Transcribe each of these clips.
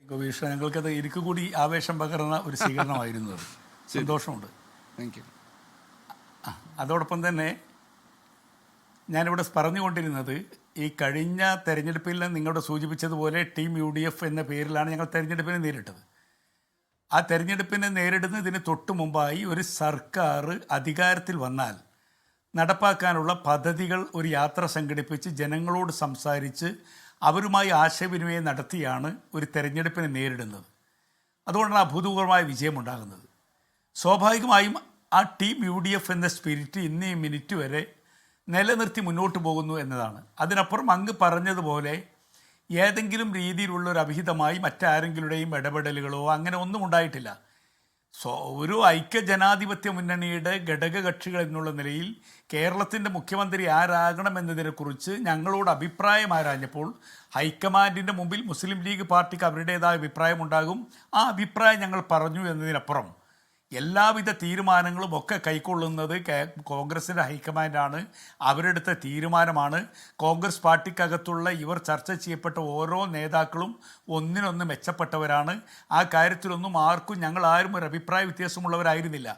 ഗോപീഷ, ഞങ്ങൾക്കത് എനിക്ക് കൂടി ആവേശം പകർന്ന ഒരു സ്വീകരണമായിരുന്നു അത്. സന്തോഷമുണ്ട്. Thank you. അതോടൊപ്പം തന്നെ ഞാനിവിടെ പറഞ്ഞുകൊണ്ടിരുന്നത്, ഈ കഴിഞ്ഞ തെരഞ്ഞെടുപ്പിൽ നിങ്ങളുടെ സൂചിപ്പിച്ചതുപോലെ ടീം UDF എന്ന പേരിലാണ് ഞങ്ങൾ തെരഞ്ഞെടുപ്പിനെ നേരിട്ടത്. ആ തെരഞ്ഞെടുപ്പിനെ നേരിടുന്നതിന് തൊട്ട് മുമ്പായി ഒരു സർക്കാർ അധികാരത്തിൽ വന്നാൽ നടപ്പാക്കാനുള്ള പദ്ധതികൾ ഒരു യാത്ര സംഘടിപ്പിച്ച് ജനങ്ങളോട് സംസാരിച്ച് അവരുമായി ആശയവിനിമയം നടത്തിയാണ് ഒരു തെരഞ്ഞെടുപ്പിനെ നേരിടുന്നത്. അതുകൊണ്ടാണ് അഭൂതപൂർവമായ വിജയമുണ്ടാകുന്നത്. സ്വാഭാവികമായും ആ ടീം UDF എന്ന സ്പിരിറ്റ് ഇന്നേ മിനിറ്റ് വരെ നിലനിർത്തി മുന്നോട്ട് പോകുന്നു എന്നതാണ്. അതിനപ്പുറം അങ്ങ് പറഞ്ഞതുപോലെ ഏതെങ്കിലും രീതിയിലുള്ളൊരു അഭിഹിതമായി മറ്റാരെങ്കിലുടെയും ഇടപെടലുകളോ അങ്ങനെ ഒന്നും ഉണ്ടായിട്ടില്ല. ഒരു ഐക്യജനാധിപത്യ മുന്നണിയുടെ ഘടകകക്ഷികൾ എന്നുള്ള നിലയിൽ കേരളത്തിൻ്റെ മുഖ്യമന്ത്രി ആരാകണമെന്നതിനെക്കുറിച്ച് ഞങ്ങളോട് അഭിപ്രായം ആരാഞ്ഞപ്പോൾ ഹൈക്കമാൻഡിൻ്റെ മുമ്പിൽ മുസ്ലിം ലീഗ് പാർട്ടിക്ക് അവരുടേതായ അഭിപ്രായമുണ്ടാകും. ആ അഭിപ്രായം ഞങ്ങൾ പറഞ്ഞു എന്നതിനപ്പുറം എല്ലാവിധ തീരുമാനങ്ങളും ഒക്കെ കൈക്കൊള്ളുന്നത് കോൺഗ്രസിൻ്റെ ഹൈക്കമാൻഡാണ്. അവരെടുത്ത തീരുമാനമാണ്. കോൺഗ്രസ് പാർട്ടിക്കകത്തുള്ള ഇവർ ചർച്ച ചെയ്യപ്പെട്ട ഓരോ നേതാക്കളും ഒന്നിനൊന്ന് മെച്ചപ്പെട്ടവരാണ്. ആ കാര്യത്തിലൊന്നും ആർക്കും ഞങ്ങളാരും ഒരു അഭിപ്രായ വ്യത്യാസമുള്ളവരായിരുന്നില്ല.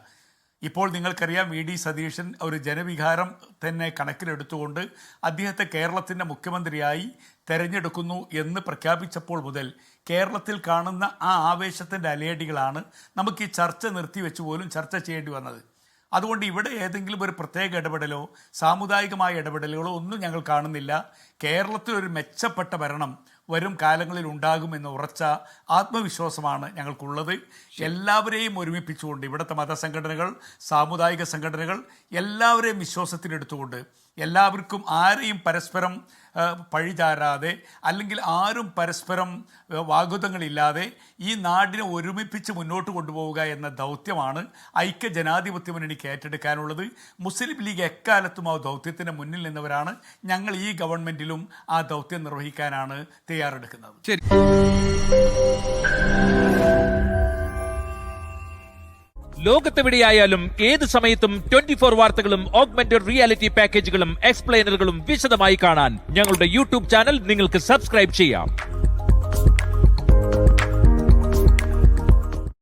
ഇപ്പോൾ നിങ്ങൾക്കറിയാം, VD സതീശൻ ഒരു ജനവികാരം തന്നെ കണക്കിലെടുത്തുകൊണ്ട് അദ്ദേഹത്തെ കേരളത്തിൻ്റെ മുഖ്യമന്ത്രിയായി തെരഞ്ഞെടുക്കുന്നു എന്ന് പ്രഖ്യാപിച്ചപ്പോൾ മുതൽ കേരളത്തിൽ കാണുന്ന ആ ആവേശത്തിൻ്റെ അലയടികളാണ് നമുക്ക് ഈ ചർച്ച നിർത്തിവെച്ച് പോലും ചർച്ച ചെയ്യേണ്ടി വന്നത്. അതുകൊണ്ട് ഇവിടെ ഏതെങ്കിലും ഒരു പ്രത്യേക ഇടപെടലോ സാമുദായികമായ ഇടപെടലുകളോ ഒന്നും ഞങ്ങൾ കാണുന്നില്ല. കേരളത്തിലൊരു മെച്ചപ്പെട്ട ഭരണം വരും കാലങ്ങളിൽ ഉണ്ടാകുമെന്ന ഉറച്ച ആത്മവിശ്വാസമാണ് ഞങ്ങൾക്കുള്ളത്. എല്ലാവരെയും ഒരുമിപ്പിച്ചുകൊണ്ട് ഇവിടുത്തെ മതസംഘടനകൾ, സാമുദായിക സംഘടനകൾ എല്ലാവരെയും വിശ്വാസത്തിലെടുത്തുകൊണ്ട് എല്ലാവർക്കും ആരെയും പരസ്പരം പഴിചാരാതെ അല്ലെങ്കിൽ ആരും പരസ്പരം വാഗ്വാദങ്ങളില്ലാതെ ഈ നാടിനെ ഒരുമിപ്പിച്ച് മുന്നോട്ട് കൊണ്ടുപോവുക എന്ന ദൗത്യമാണ് ഐക്യ ജനാധിപത്യ മുന്നണിക്ക് ഏറ്റെടുക്കാനുള്ളത്. മുസ്ലിം ലീഗ് എക്കാലത്തും ആ ദൗത്യത്തിന് മുന്നിൽ നിന്നവരാണ്. ഞങ്ങൾ ഈ ഗവൺമെൻറ്റിലും ആ ദൗത്യം നിർവഹിക്കാനാണ് തയ്യാറെടുക്കുന്നത്. ശരി. ലോകത്തെവിടെയായാലും ഏത് സമയത്തും 24 വാർത്തകളും ഓഗ്മെന്റഡ് റിയാലിറ്റി പാക്കേജുകളും എക്സ്പ്ലെയിനറുകളും വിശദമായി കാണാൻ ഞങ്ങളുടെ YouTube ചാനൽ നിങ്ങൾക്ക് സബ്സ്ക്രൈബ് ചെയ്യാം.